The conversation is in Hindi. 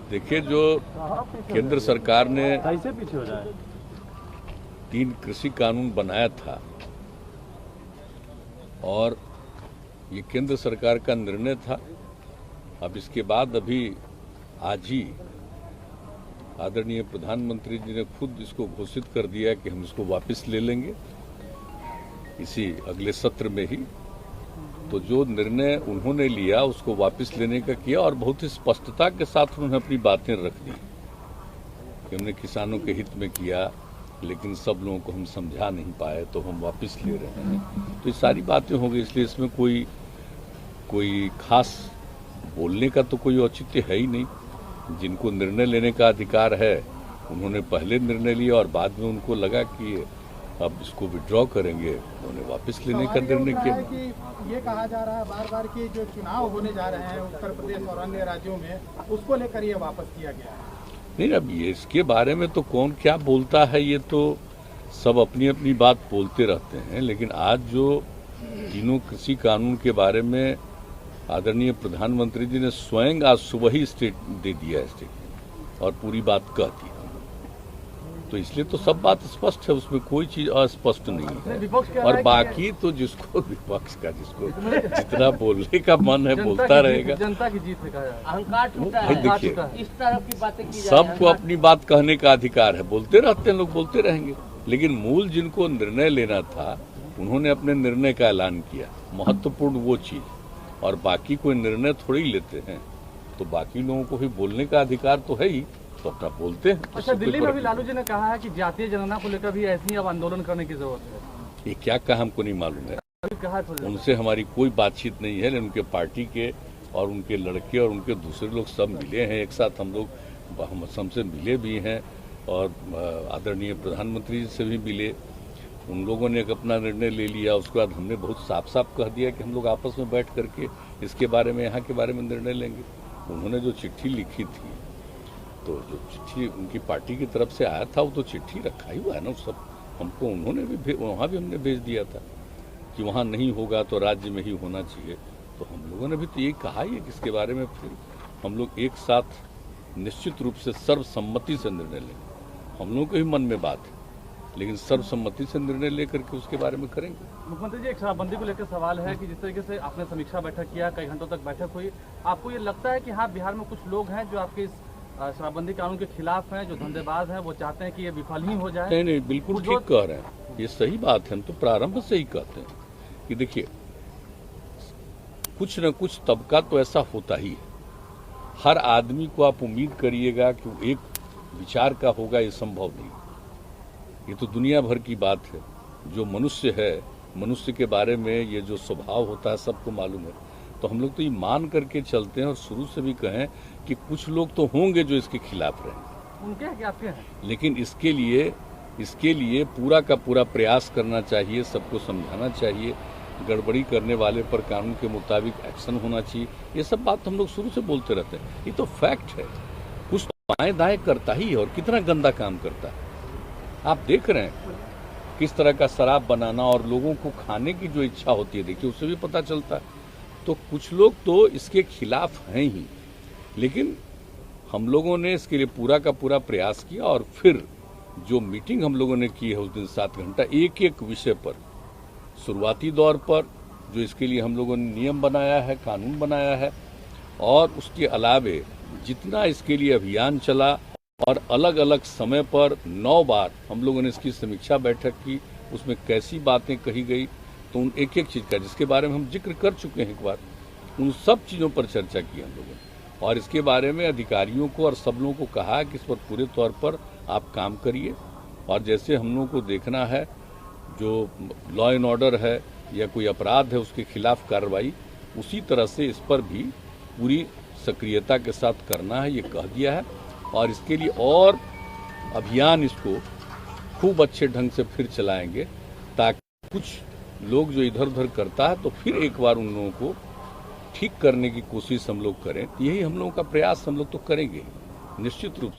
देखिए, जो केंद्र सरकार ने पीछे हो जाए 3 कृषि कानून बनाया था और ये केंद्र सरकार का निर्णय था। अब इसके बाद अभी आज ही आदरणीय प्रधानमंत्री जी ने खुद इसको घोषित कर दिया कि हम इसको वापस ले लेंगे इसी अगले सत्र में ही। तो जो निर्णय उन्होंने लिया उसको वापस लेने का किया और बहुत ही स्पष्टता के साथ उन्होंने अपनी बातें रख दी कि हमने किसानों के हित में किया, लेकिन सब लोगों को हम समझा नहीं पाए तो हम वापस ले रहे हैं। तो ये सारी बातें हो गई, इसलिए इसमें कोई खास बोलने का तो कोई औचित्य है ही नहीं। जिनको निर्णय लेने का अधिकार है उन्होंने पहले निर्णय लिया और बाद में उनको लगा कि अब इसको विड्रॉ करेंगे, उन्होंने वापस लेने का निर्णय किया। ये कहा जा रहा है बार बार कि जो चुनाव होने जा रहे हैं उत्तर प्रदेश और अन्य राज्यों में, उसको लेकर ये वापस किया गया है। नहीं, अब ये इसके बारे में तो कौन क्या बोलता है, ये तो सब अपनी अपनी बात बोलते रहते हैं। लेकिन आज जो तीनों कृषि कानून के बारे में आदरणीय प्रधानमंत्री जी ने स्वयं आज सुबह ही दे दिया है स्टेटमेंट और पूरी बात कह दी, तो इसलिए तो सब बात स्पष्ट है, उसमें कोई चीज अस्पष्ट नहीं है। और बाकी तो जिसको विपक्ष का जिसको जितना बोलने का मन है बोलता रहेगा। जनता की जीत है, अहंकार टूटा है। देखिए, इस तरह की बातें की सबको अपनी बात कहने का अधिकार है, बोलते रहते हैं लोग, बोलते रहेंगे। लेकिन मूल जिनको निर्णय लेना था उन्होंने अपने निर्णय का ऐलान किया, महत्वपूर्ण वो चीज। और बाकी कोई निर्णय थोड़ी लेते हैं, तो बाकी लोगों को भी बोलने का अधिकार तो है ही, तो अपना बोलते हैं। अच्छा, दिल्ली में भी लालू जी ने कहा है कि जातीय जनगणना को लेकर भी ऐसी अब आंदोलन करने की जरूरत है। ये क्या कहा हमको नहीं मालूम है, उनसे हमारी कोई बातचीत नहीं है। लेकिन उनके पार्टी के और उनके लड़के और उनके दूसरे लोग सब मिले हैं एक साथ, हम लोग हमसे मिले भी हैं और आदरणीय प्रधानमंत्री जी से भी मिले। उन लोगों ने एक अपना निर्णय ले लिया, उसके बाद हमने बहुत साफ साफ कह दिया कि हम लोग आपस में बैठ करके इसके बारे में, यहाँ के बारे में निर्णय लेंगे। उन्होंने जो चिट्ठी लिखी थी, तो जो चिट्ठी उनकी पार्टी की तरफ से आया था वो तो चिट्ठी रखा ही हुआ है ना, सब हमको उन्होंने भी वहाँ भी हमने भेज दिया था कि वहाँ नहीं होगा तो राज्य में ही होना चाहिए। तो हम लोगों ने भी तो यही कहा ही है कि इसके बारे में फिर हम लोग एक साथ निश्चित रूप से सर्वसम्मति से निर्णय लेंगे। हम लोगों के भी मन में बात है, लेकिन सर्वसम्मति से निर्णय लेकर के उसके बारे में करेंगे। मुख्यमंत्री जी, एक शराबबंदी को लेकर सवाल है कि जिस तरीके से आपने समीक्षा बैठक किया, कई घंटों तक बैठक हुई, आपको ये लगता है कि हाँ, बिहार में कुछ लोग हैं जो आपके इस शराबबंदी कानून के खिलाफ हैं, जो धंधेबाज हैं, वो चाहते हैं कि ये विफल ही हो जाए? नहीं, बिल्कुल ठीक कह रहे हैं, ये सही बात है। हम तो प्रारंभ से ही कहते हैं कि देखिए, कुछ न कुछ तबका तो ऐसा होता ही है। हर आदमी को आप उम्मीद करिएगा कि वो एक विचार का होगा, ये संभव नहीं। ये तो दुनिया भर की बात है। जो मनुष्य है, मनुष्य के बारे में ये जो स्वभाव होता है सबको मालूम है। तो हम लोग तो ये मान करके चलते हैं और शुरू से भी कहें कि कुछ लोग तो होंगे जो इसके खिलाफ रहेंगे, उनके हैं कि आपके हैं। लेकिन इसके लिए पूरा का पूरा प्रयास करना चाहिए, सबको समझाना चाहिए, गड़बड़ी करने वाले पर कानून के मुताबिक एक्शन होना चाहिए। ये सब बात हम लोग शुरू से बोलते रहते हैं, ये तो फैक्ट है। कुछ बाएं दाएं करता ही है और कितना गंदा काम करता है। आप देख रहे हैं किस तरह का शराब बनाना और लोगों को खाने की जो इच्छा होती है, देखिए उससे भी पता चलता है। तो कुछ लोग तो इसके खिलाफ हैं ही, लेकिन हम लोगों ने इसके लिए पूरा का पूरा प्रयास किया। और फिर जो मीटिंग हम लोगों ने की है उस दिन 7 घंटा एक एक विषय पर, शुरुआती दौर पर जो इसके लिए हम लोगों ने नियम बनाया है, कानून बनाया है, और उसके अलावे जितना इसके लिए अभियान चला और अलग अलग समय पर 9 बार हम लोगों ने इसकी समीक्षा बैठक की, उसमें कैसी बातें कही गई, तो उन एक एक चीज का जिसके बारे में हम जिक्र कर चुके हैं एक बार, उन सब चीजों पर चर्चा की हम लोगों ने। और इसके बारे में अधिकारियों को और सब लोगों को कहा कि इस पर पूरे तौर पर आप काम करिए। और जैसे हम लोगों को देखना है जो लॉ एंड ऑर्डर है या कोई अपराध है उसके खिलाफ कार्रवाई, उसी तरह से इस पर भी पूरी सक्रियता के साथ करना है, ये कह दिया है। और इसके लिए और अभियान इसको खूब अच्छे ढंग से फिर चलाएंगे, ताकि कुछ लोग जो इधर उधर करता है तो फिर एक बार उन लोगों को ठीक करने की कोशिश हम लोग करें। यही हम लोगों का प्रयास हम लोग तो करेंगे निश्चित रूप से।